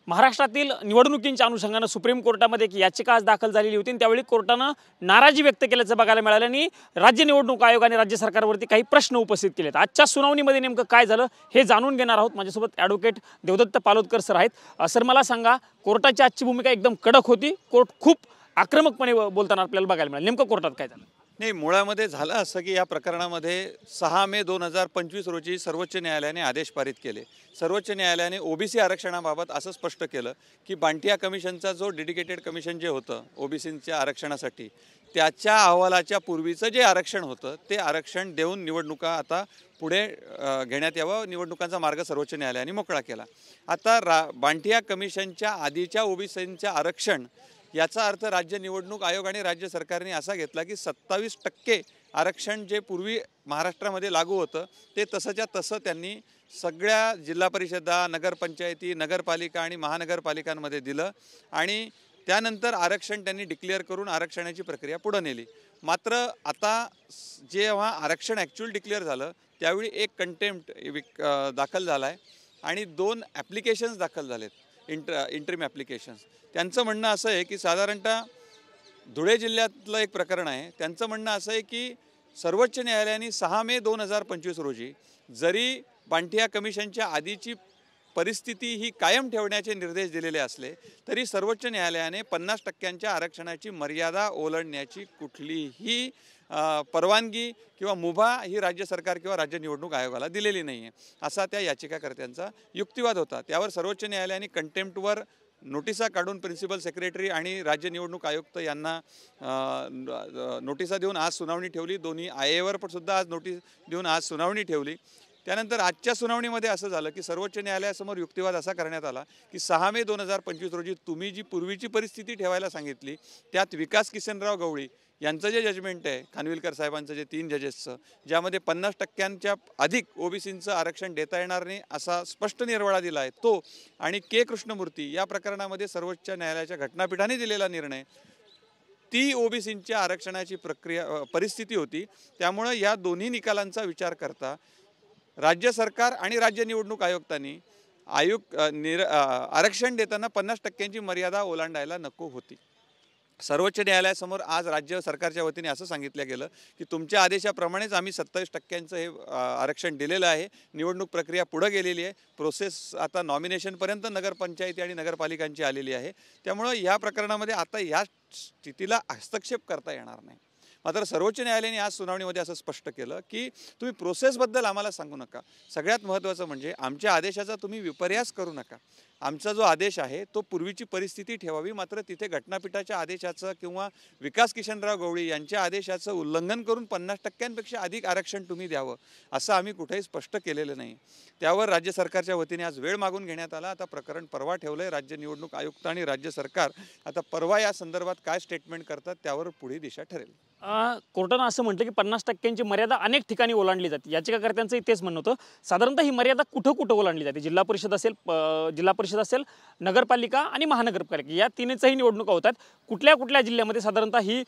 महाराष्ट्रातील निवडणुकींच्या अनुषंगाने सुप्रीम कोर्टामध्ये एक याचिका आज दाखल झालेली होती आणि त्यावेळी कोर्टाने नाराजी व्यक्त केल्याचं बघायला मिळालं आणि राज्य निवडणूक आयोग आणि राज्य सरकारवरती काही प्रश्न उपस्थित केलेत। आजच्या सुनावणीमध्ये नेमकं काय झालं हे जाणून घेणार आहोत। माझ्यासोबत ॲडव्होकेट देवदत्त पालोदकर सर आहेत। सर, मला सांगा, कोर्टाची आजची भूमिका एकदम कडक होती, कोर्ट खूप आक्रमकपणे बोलताना आपल्याला बघायला मिळालं, नेमकं कोर्टात काय झालं? नाही, मुळामध्ये झालं असं की या प्रकरणामध्ये 6 मे 2025 रोजी सर्वोच्च न्यायालयाने आदेश पारित केले। सर्वोच्च न्यायालयाने ओबीसी आरक्षणाबाबत असं स्पष्ट केलं की बांटिया कमिशनचा जो डेडिकेटेड कमिशन जे होतं ओबीसींच्या आरक्षणासाठी, त्याच्या अहवालाच्या पूर्वीचं जे आरक्षण होतं ते आरक्षण देऊन निवडणुका आता पुढे घेण्यात यावं, निवडणुकांचा मार्ग सर्वोच्च न्यायालयाने मोकळा केला। आता बांटिया कमिशनच्या आधीच्या ओबीसींच्या आरक्षण याचा अर्थ राज्य निवडणूक आयोग आणि राज्य सरकारने असा घेतला की 27% आरक्षण जे पूर्वी महाराष्ट्रामध्ये लागू होतं ते तसंच्या तसं त्यांनी सगळ्या जिल्हा परिषदा, नगरपंचायती, नगरपालिका आणि महानगरपालिकांमध्ये दिलं आणि त्यानंतर आरक्षण त्यांनी डिक्लेअर करून आरक्षणाची प्रक्रिया पुढे नेली। मात्र आता जेव्हा आरक्षण ॲक्च्युअल डिक्लेअर झालं त्यावेळी एक कंटेम्प्ट दाखल झाला आहे आणि 2 ॲप्लिकेशन्स दाखल झालेत, इंटरिम ॲप्लिकेशन्स। त्यांचं म्हणणं असं आहे की साधारणतः धुळे जिल्ह्यातलं एक प्रकरण आहे, त्यांचं म्हणणं असं आहे की सर्वोच्च न्यायालयाने 6 मे 2025 रोजी जरी बांटिया कमिशनच्या आधीची परिस्थिती ही कायम ठेवण्याचे निर्देश दिलेले असले तरी सर्वोच्च न्यायालयाने 50% आरक्षणाची मर्यादा ओलांडण्याची कुठलीही परवानगी किंवा मुभा ही राज्य सरकार किंवा राज्य निवडणूक आयोगाला दिलेली नाही आहे, असा त्या याचिकाकर्त्यांचा युक्तिवाद होता। त्यावर सर्वोच्च न्यायालयाने कंटेम्प्टवर नोटिसा काढून प्रिन्सिपल सेक्रेटरी आणि राज्य निवडणूक आयुक्त यांना नोटिसा देऊन आज सुनावणी ठेवली। दोन्ही IAवर पण सुद्धा आज नोटीस देऊन आज सुनावणी ठेवली। त्यानंतर आजच्या सुनावणीमध्ये असं झालं की सर्वोच्च न्यायालयासमोर युक्तिवाद असा करण्यात आला की 6 मे 2025 रोजी तुम्ही जी पूर्वीची परिस्थिती ठेवायला सांगितली त्यात विकास किसनराव गवळी यांचं जे जजमेंट आहे, खानविलकर साहेबांचं जे 3 जजेसचं, ज्यामध्ये 50% अधिक ओबीसींचं आरक्षण देता येणार नाही असा स्पष्ट निर्वाळा दिला आहे तो, आणि के कृष्णमूर्ती या प्रकरणामध्ये सर्वोच्च न्यायालयाच्या घटनापीठाने दिलेला निर्णय, ती ओबीसींच्या आरक्षणाची परिस्थिती होती। त्यामुळे या दोन्ही निकालांचा विचार करता राज्य सरकार आणि राज्य निवडणूक आयुक्तांनी आरक्षण देताना 50%ची मर्यादा ओलांडायला नको होती। सर्वोच्च न्यायालयासमोर आज राज्य सरकारच्या वतीने असं सांगितलं गेलं की तुमच्या आदेशाप्रमाणेच आम्ही 27% हे आरक्षण दिलेलं आहे, निवडणूक प्रक्रिया पुढे गेलेली आहे, प्रोसेस आता नॉमिनेशनपर्यंत नगरपंचायती आणि नगरपालिकांची आलेली आहे, त्यामुळे या प्रकरणामध्ये आता या स्थितीला हस्तक्षेप करता येणार नाही। मात्र सर्वोच्च न्यायालयाने आज सुनावणीमध्ये असं स्पष्ट केलं की तुम्ही प्रोसेसबद्दल आम्हाला सांगू नका, सगळ्यात महत्त्वाचं म्हणजे आमच्या आदेशाचा तुम्ही विपर्यास करू नका, आमचा जो आदेश आहे तो पूर्वीची परिस्थिती ठेवावी, मात्र तिथे घटनापीठाच्या आदेशाचं किंवा विकास किशनराव गवळी यांच्या आदेशाचं उल्लंघन करून 50%पेक्षा अधिक आरक्षण तुम्ही द्यावं असं आम्ही कुठेही स्पष्ट केलेलं नाही। त्यावर राज्य सरकारच्या वतीने आज वेळ मागून घेण्यात आला। आता प्रकरण परवा ठेवलं आहे, राज्य निवडणूक आयुक्त आणि राज्य सरकार आता परवा या संदर्भात काय स्टेटमेंट करतात त्यावर पुढे दिशा ठरेल। कोर्टानं असं म्हटलं की 50%ची मर्यादा अनेक ठिकाणी ओलांडली जाते, याचिकाकर्त्यांचं तेच म्हणणं होतं। साधारणतः ही मर्यादा कुठं कुठं ओलांडली जाते? जिल्हा परिषद असेल, नगरपालिका आणि महानगरपालिका या तिन्हीचाही निवडणुका होतात, कुठल्या कुठल्या जिल्ह्यामध्ये साधारणतः ही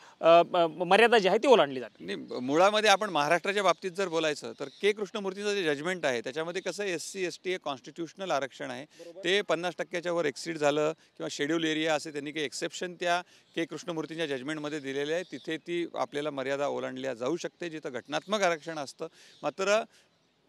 मर्यादा जी आहे ती ओलांडली जाते? नाही, मुळामध्ये आपण महाराष्ट्राच्या बाबतीत जर बोलायचं तर के कृष्णमूर्तीचं जे जजमेंट आहे त्याच्यामध्ये कसं SC ST हे कॉन्स्टिट्यूशनल आरक्षण आहे, ते 50%च्या वर एक्सीड झालं किंवा शेड्यूल एरिया असे त्यांनी काही एक्सेप्शन त्या के कृष्णमूर्तीच्या जजमेंटमध्ये दिलेले आहे, तिथे ती आपल्याला मर्यादा ओलांडल्या जाऊ शकते जिथं घटनात्मक आरक्षण असतं। मात्र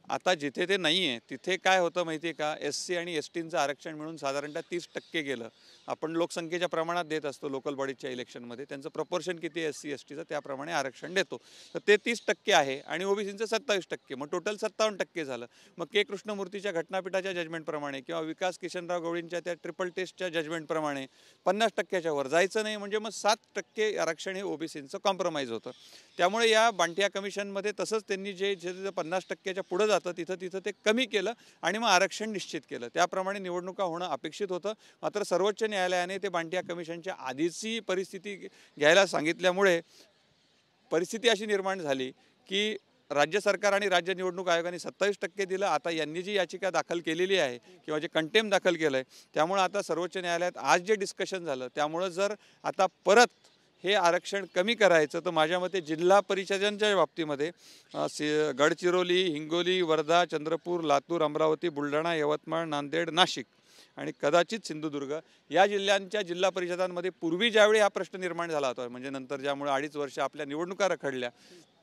आता जिथे ते नाही आहे तिथे काय होतं माहिती आहे का, SC आणि STचं आरक्षण मिळून साधारणतः 30% गेलं। आपण लोकसंख्येच्या प्रमाणात देत असतो, लोकल बॉडीजच्या इलेक्शनमध्ये त्यांचं प्रपोर्शन किती आहे SC STचं त्याप्रमाणे आरक्षण देतो, तर ते 30% आहे आणि ओबीसीचं 27%, मग टोटल 57% झालं। मग के कृष्णमूर्तीच्या घटनापीठाच्या जजमेंटप्रमाणे किंवा विकास किशनराव गवळींच्या त्या ट्रिपल टेस्टच्या जजमेंटप्रमाणे 50%च्या वर जायचं नाही, म्हणजे मग 7% आरक्षण हे ओबीसीचं कॉम्प्रोमाइज होतं। त्यामुळे या बांटिया कमिशनमध्ये तसंच त्यांनी जे 50%च्या पुढे जातं तिथं ते कमी केलं आणि मग आरक्षण निश्चित केलं, त्याप्रमाणे निवडणुका होणं अपेक्षित होतं। मात्र सर्वोच्च न्यायालयाने ते बांटिया कमिशनच्या आधीची परिस्थिती घ्यायला सांगितल्यामुळे परिस्थिती अशी निर्माण झाली की राज्य सरकार आणि राज्य निवडणूक आयोगाने 27% दिलं। आता यांनी जी याचिका दाखल केलेली आहे किंवा जे कंटेम्प्ट दाखल केलं आहे त्यामुळे आता सर्वोच्च न्यायालयात आज जे डिस्कशन झालं त्यामुळे जर आता परत हे आरक्षण कमी करायचं तर माझ्या मते जिल्हा परिषदांच्या बाबतीमध्ये गडचिरोली, हिंगोली, वर्धा, चंद्रपूर, लातूर, अमरावती, बुलढाणा, यवतमाळ, नांदेड, नाशिक आणि कदाचित सिंधुदुर्ग या जिल्ह्यांच्या जिल्हा परिषदांमध्ये पूर्वी ज्यावेळी हा प्रश्न निर्माण झाला होता, म्हणजे नंतर ज्यामुळे 2.5 वर्ष आपल्या निवडणुका रखडल्या,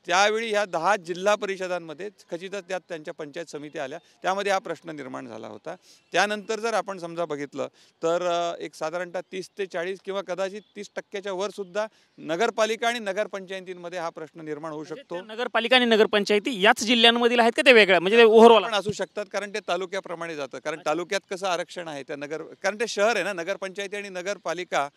त्यावेळी ह्या 10 जिल्हा परिषदांमध्ये खचितच त्यात त्यांच्या पंचायत समिती आल्या, त्यामध्ये हा प्रश्न निर्माण झाला होता. त्यानंतर जर आपण समजा बघितलं तर एक साधारणतः 30 ते 40 किंवा कदाचित 30% वर सुद्धा नगरपालिका आणि नगरपंचायतींमध्ये हा प्रश्न निर्माण होऊ शकतो. नगरपालिका आणि नगरपंचायती याच जिल्ह्यांमधील आहेत का ते वेगळ्या, म्हणजे ओव्हरऑल पण असू शकतात, कारण ते तालुक्याप्रमाणे जातं. कारण तालुक्यात कसं आरक्षण आहे त्या कारण ते शहर आहे ना, नगरपंचायती आणि नगरपालिका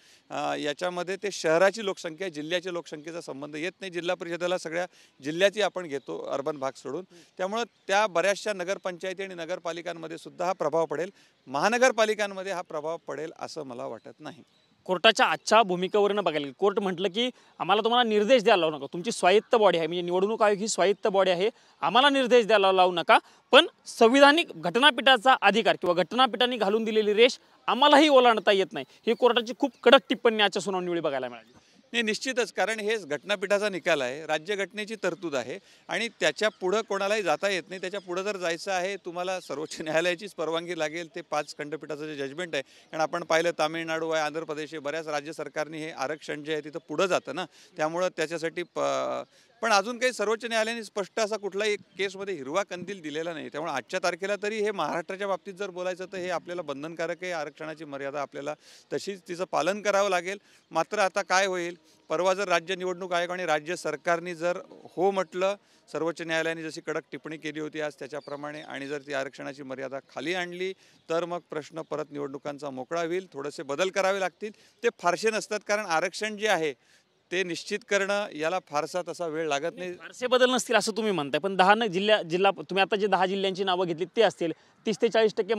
याच्यामध्ये ते शहराची लोकसंख्या जिल्ह्याच्या लोकसंख्येचा संबंध येत नाही. जिल्हा परिषदेला सगळ्या जिल्ह्याची आपण घेतो अर्बन भाग सोडून, त्यामुळे त्या बऱ्याचशा नगरपंचायती आणि नगरपालिकांमध्ये सुद्धा हा प्रभाव पडेल. महानगरपालिकांमध्ये हा प्रभाव पडेल असं मला वाटत नाही. कोर्टाच्या आजच्या भूमिकेवरनं बघायला गेलं, कोर्ट म्हटलं की आम्हाला तुम्हाला निर्देश द्यायला लावू नका, तुमची स्वायत्त बॉडी आहे, म्हणजे निवडणूक आयोग ही स्वायत्त बॉडी आहे, आम्हाला निर्देश द्यायला लावू नका, पण संविधानिक घटनापीठाचा अधिकार किंवा घटनापीठाने घालून दिलेली रेष आम्हालाही ओलांडता येत नाही. ही कोर्टाची खूप कडक टिप्पणी आजच्या सुनावणीवेळी बघायला मिळाली. नाही, निश्चितच, कारण हे घटनापीठाचा निकाल आहे, राज्यघटनेची तरतूद आहे आणि त्याच्या पुढं कोणालाही जाता येत नाही. त्याच्या पुढं जर जायचं आहे तुम्हाला सर्वोच्च न्यायालयाचीच परवानगी लागेल. ते 5 खंडपीठाचं जे जजमेंट आहे, कारण आपण पाहिलं तामिळनाडू आहे, आंध्र प्रदेश आहे, बऱ्याच राज्य सरकारने हे आरक्षण जे आहे तिथं पुढं जातं ना, त्यामुळं त्याच्यासाठी पण अजून काही सर्वोच्च न्यायालयाने स्पष्ट असा कुठलाही केसमध्ये हिरवा कंदील दिलेला नाही. त्यामुळे आजच्या तारखेला तरी हे महाराष्ट्राच्या बाबतीत जर बोलायचं तर हे आपल्याला बंधनकारक आहे. आरक्षणाची मर्यादा आपल्याला तशीच तिचं पालन करावं लागेल. मात्र आता काय होईल, परवा जर राज्य निवडणूक आयोग आणि राज्य सरकारने जर हो म्हटलं, सर्वोच्च न्यायालयाने जशी कडक टिप्पणी केली होती आज त्याच्याप्रमाणे, आणि जर ती आरक्षणाची मर्यादा खाली आणली तर मग प्रश्न परत निवडणुकांचा मोकळा होईल. थोडेसे बदल करावे लागतील. ते फारसे नसतात, कारण आरक्षण जे आहे ते निश्चित करणं याला फारसा तसा वेळ लागत नाही. फारसे बदल नसतील असं तुम्ही म्हणताय, पण 10 जिल्हा तुम्ही आता जे 10 जिल्ह्यांची नावं घेतली ते असतील, 30 ते 40%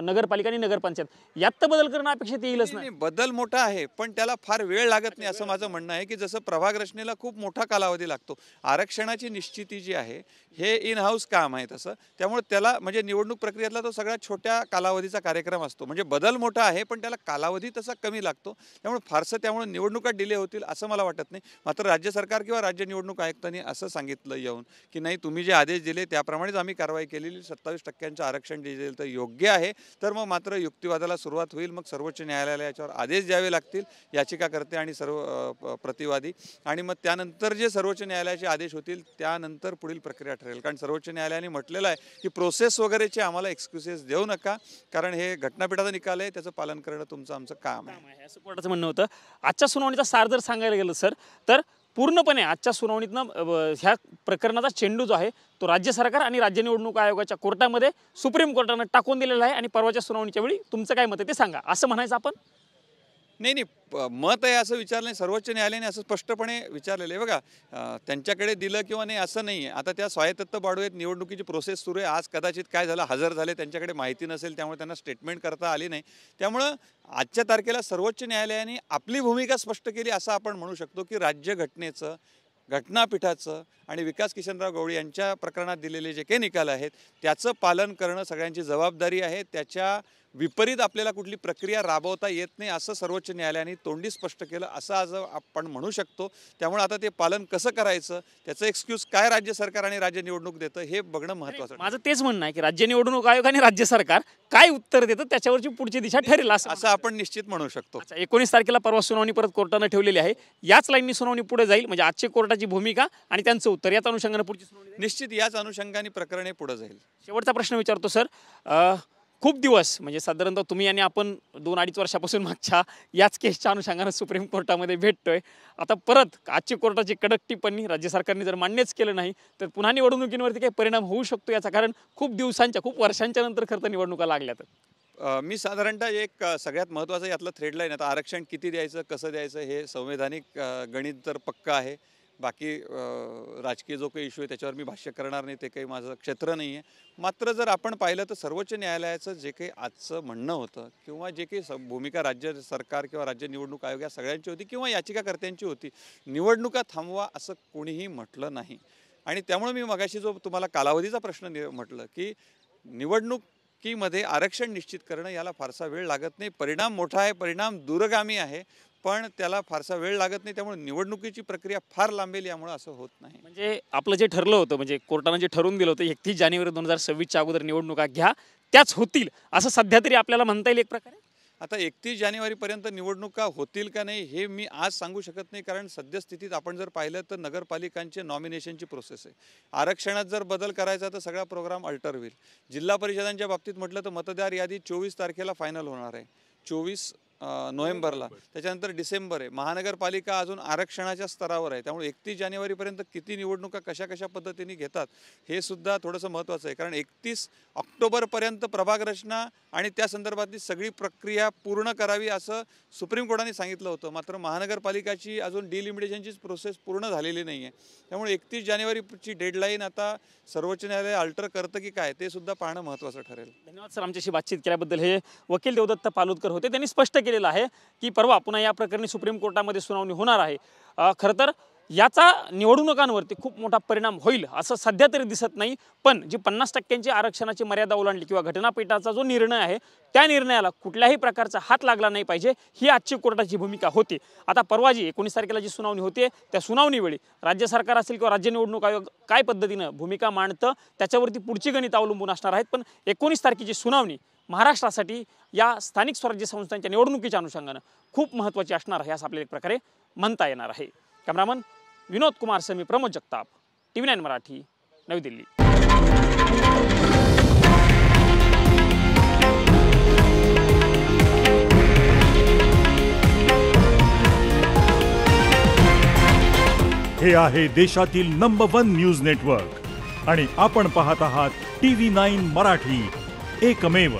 नगरपालिका आणि नगरपंचायत यात तर बदल करणं अपेक्षित येईलच नाही. बदल मोठा आहे, पण त्याला फार वेळ लागत नाही असं माझं म्हणणं आहे. की जसं प्रभाग रचनेला खूप मोठा कालावधी लागतो, आरक्षणाची निश्चिती जी आहे हे इन हाऊस काम आहे तसं, त्यामुळे त्याला म्हणजे निवडणूक प्रक्रियेतला तो सगळ्यात छोट्या कालावधीचा कार्यक्रम असतो. म्हणजे बदल मोठा आहे पण त्याला कालावधी तसा कमी लागतो, त्यामुळे फारसं त्यामुळे निवडणुका डिले होतील असं मला वाटत नाही. मात्र राज्य सरकार किंवा राज्य निवडणूक आयुक्तांनी असं सांगितलं येऊन की नाही, तुम्ही जे आदेश दिले त्याप्रमाणेच आम्ही कारवाई केलेली, 27% आरक्षण जे दिलं तर योग्य आहे. तर मग मात्र युक्तिवादाला सुरुवात होईल. मग सर्वोच्च न्यायालयाला याच्यावर आदेश द्यावे लागतील, याचिकाकर्ते आणि सर्व प्रतिवादी, आणि मग त्यानंतर जे सर्वोच्च न्यायालयाचे आदेश होतील त्यानंतर पुढील प्रक्रिया ठरेल. कारण सर्वोच्च न्यायालयाने म्हटलेलं आहे की प्रोसेस वगैरेचे आम्हाला एक्सक्युजेस देऊ नका, कारण हे घटनापीठाचा निकाल आहे, त्याचं पालन करणं तुमचं आमचं काम आहे, असं कोर्टाचं म्हणणं होतं. आजच्या सुनावणीचा सार जर सांगायला गेलं सर, तर पूर्णपणे आजच्या सुनावणीतनं ह्या प्रकरणाचा चेंडू जो आहे तो राज्य सरकार आणि राज्य निवडणूक आयोगाच्या कोर्टामध्ये सुप्रीम कोर्टानं टाकून दिलेला आहे. आणि परवाच्या सुनावणीच्या वेळी तुमचं काय मत आहे ते सांगा, असं म्हणायचं आपण? नाही, मत आहे असं विचारलं नाही. सर्वोच्च न्यायालयाने असं स्पष्टपणे विचारलेलं आहे. बघा, त्यांच्याकडे दिलं किंवा नाही असं नाही आहे. आता त्या स्वायत्त बाळू आहेत, निवडणुकीची प्रोसेस सुरू आहे. आज कदाचित काय झालं, हजर झाले, त्यांच्याकडे माहिती नसेल, त्यामुळे त्यांना स्टेटमेंट करता आली नाही. त्यामुळं आजच्या तारखेला सर्वोच्च न्यायालयाने आपली भूमिका स्पष्ट केली असं आपण म्हणू शकतो की राज्यघटनेचं, घटनापीठाचं आणि विकास किशनराव गवळी यांच्या प्रकरणात दिलेले जे काही निकाल आहेत त्याचं पालन करणं सगळ्यांची जबाबदारी आहे. त्याच्या विपरीत आपल्याला कुठली प्रक्रिया राबवता येत नाही असं सर्वोच्च न्यायालयाने तोंडी स्पष्ट केलं असं आज आपण म्हणू शकतो. त्यामुळे आता ते पालन कसं करायचं, त्याचं एक्सक्यूज काय राज्य सरकार आणि राज्य निवडणूक देतं हे बघणं महत्त्वाचं. माझं तेच म्हणणं आहे की राज्य निवडणूक आयोग आणि राज्य सरकार काय उत्तर देतं त्याच्यावरची पुढची दिशा ठरेल असं आपण निश्चित म्हणू शकतो. 19 तारखेला परवा सुनावणी परत कोर्टानं ठेवलेली आहे. याच लाईननी सुनावणी पुढे जाईल, म्हणजे आजची कोर्टाची भूमिका आणि त्यांचं उत्तर याच अनुषंगाने पुढची सुनावणी निश्चित याच अनुषंगाने प्रकरणे पुढे जाईल. शेवटचा प्रश्न विचारतो सर, खूप दिवस म्हणजे साधारणतः तुम्ही आणि आपण 2-2.5 वर्षापासून मागच्या याच केसच्या अनुषंगाने सुप्रीम कोर्टामध्ये भेटतोय. आता परत आजची कोर्टाची कडक टिप्पणी राज्य सरकारने जर मान्यच केलं नाही तर पुन्हा निवडणुकींवरती काही परिणाम होऊ शकतो याचा, कारण खूप दिवसांच्या, खूप वर्षांच्या नंतर खरं तर निवडणुका लागल्यात. मी साधारणतः एक सगळ्यात महत्त्वाचं यातलं थ्रेडलाईन, आता आरक्षण किती द्यायचं, कसं द्यायचं हे संवैधानिक गणित तर पक्का आहे. बाकी राजकीय जो काही इश्यू आहे त्याच्यावर मी भाष्य करणार नाही, ते काही माझं क्षेत्र नाही आहे. मात्र जर आपण पाहिलं तर सर्वोच्च न्यायालयाचं जे काही आजचं म्हणणं होतं किंवा जे काही भूमिका राज्य सरकार किंवा राज्य निवडणूक आयोग या सगळ्यांची होती किंवा याचिकाकर्त्यांची होती, निवडणुका थांबवा असं कोणीही म्हटलं नाही. आणि त्यामुळे मी मगाशी जो तुम्हाला कालावधीचा प्रश्न म्हटलं की निवडणुकीमध्ये आरक्षण निश्चित करणं याला फारसा वेळ लागत नाही. परिणाम मोठा आहे, परिणाम दूरगामी आहे, पण त्याला फारसा वेळ लागत नाही. त्यामुळे निवडणुकीची प्रक्रिया फार लांबेल, यामुळे असं होत नाही. म्हणजे आपलं जे ठरलं होतं, म्हणजे कोर्टानं जे ठरवून दिलं होतं 31 जानेवारी 2026च्या अगोदर निवडणुका घ्या, त्याच होतील असं सध्या तरी आपल्याला म्हणता येईल एक प्रकारे? आता 31 जानेवारीपर्यंत निवडणुका होतील का नाही हे मी आज सांगू शकत नाही, कारण सद्यस्थितीत आपण जर पाहिलं तर नगरपालिकांचे नॉमिनेशनची प्रोसेस आहे. आरक्षणात जर बदल करायचा तर सगळा प्रोग्राम अल्टर होईल. जिल्हा परिषदांच्या बाबतीत म्हटलं तर मतदार यादी 24 तारखेला फायनल होणार आहे, 24 नोव्हेंबरला. त्याच्यानंतर डिसेंबर आहे. महानगरपालिका अजून आरक्षणाच्या स्तरावर आहे. त्यामुळे 31 जानेवारीपर्यंत किती निवडणुका कशा कशा पद्धतीने घेतात हे सुद्धा थोडंसं महत्त्वाचं आहे, कारण 31 ऑक्टोबरपर्यंत प्रभाग रचना आणि त्या संदर्भातली सगळी प्रक्रिया पूर्ण करावी असं सुप्रीम कोर्टाने सांगितलं होतं. मात्र महानगरपालिकाची अजून डिलिमिटेशनचीच प्रोसेस पूर्ण झालेली नाही आहे. त्यामुळे 31 जानेवारीची डेडलाईन आता सर्वोच्च न्यायालय अल्टर करतं की काय ते सुद्धा पाहणं महत्त्वाचं ठरेल. धन्यवाद सर, आमच्याशी बातचीत केल्याबद्दल. हे वकील देवदत्त पालुतकर होते. त्यांनी स्पष्ट केलेलं आहे की परवा पुन्हा या प्रकरणी सुप्रीम कोर्टामध्ये सुनावणी होणार आहे. खरं तर याचा निवडणुकांवरती खूप मोठा परिणाम होईल असं सध्या तरी दिसत नाही, पण जी 50% आरक्षणाची मर्यादा ओलांडली किंवा घटनापीठाचा जो निर्णय आहे त्या निर्णयाला कुठल्याही प्रकारचा हात लागला नाही पाहिजे ही आजची कोर्टाची भूमिका होती. आता परवा जी 19 तारखेला जी सुनावणी होते त्या सुनावणीवेळी राज्य सरकार असेल किंवा राज्य निवडणूक आयोग काय पद्धतीनं भूमिका मांडतं त्याच्यावरती पुढची गणित अवलंबून असणार आहेत. पण 19 तारखेची सुनावणी महाराष्ट्रासाठी या स्थानिक स्वराज्य संस्थांच्या निवडणुकीच्या अनुषंगानं खूप महत्त्वाची असणार आहे असं आपल्याला एक प्रकारे म्हणता येणार आहे. कॅमेरामन विनोद कुमार समी, प्रमोद जगताप, TV9 मराठी, नवी दिल्ली. हे आहे देशातील नंबर 1 न्यूज नेटवर्क आणि आपण पाहत आहात TV9 मराठी, एकमेव.